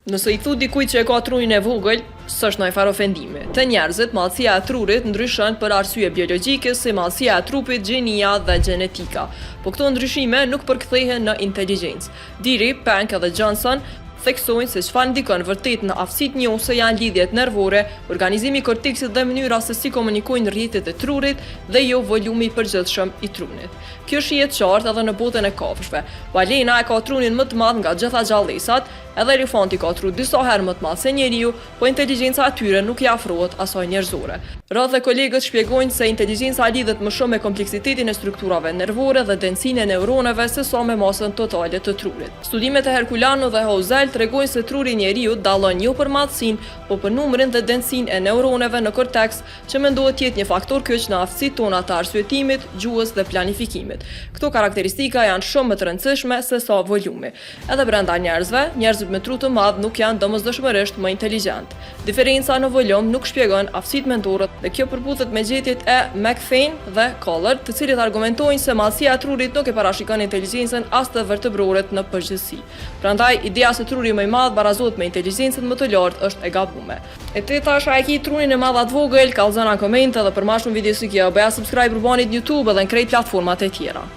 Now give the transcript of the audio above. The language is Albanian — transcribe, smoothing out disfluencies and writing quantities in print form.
Nëse i thu dikujt që e ka trurin e vogël, s'është ndonjë farë ofendimi. Te njerëzit, madhësia e trurit ndryshon për arsye biologjike si madhësia e trupit, gjinia dhe gjenetika. Po këto ndryshime nuk përkthehen në inteligjencë. Diri, Pank dhe Johnson theksojnë se çfarë ndikon vërtet në aftësitë njohëse janë lidhjet nervore, organizimi i korteksit dhe mënyra se si komunikojnë rrjetet e trurit dhe jo volumi i përgjithshëm i trunit. Kjo shihet qartë edhe në botën e kafshëve. Balena e ka trunin më të madh nga gjitha gjallësat, edhe elefanti ka tru disa herë më të madh se njeriu, po inteligjenca e tyre nuk i afrohet asaj njerëzore. Rreth dhe kolegët shpjegojnë se inteligjenca lidhet më shumë me kompleksitetin e strukturave nervore dhe densinë e neuroneve se sa me masën totale të trurit. Studimet e Herculano dhe Houzel tregojnë se truri i njeriu dallon jo për madhësinë, po për numrin dhe densinë e neuroneve në korteks, që mendohet të jetë një faktor kyç në aftësitë tona të arsyetimit, gjuhës dhe planifikimit. Këto karakteristika janë shumë më të rëndësishme se sa volumi. Edhe brenda njerëzve, njerëzit me tru të madh nuk janë domosdoshmërisht më inteligjent. Diferenca në volum nuk shpjegon aftësitë mendore dhe kjo përputhet me gjetjet e McFane dhe Collard, të cilët argumentojnë se madhësia e trurit nuk e parashikon inteligjencën as të vertebrorët në përgjithësi. Prandaj, ideja se truri më i madh barazohet me inteligjencën më të lartë është e gabuar. E treta është a e ki trurin e madh atë vogël, kallëzona në komente dhe për më shumë video si kjo, bëja subscribe rëbanit në YouTube edhe në krejt platformat e tjera.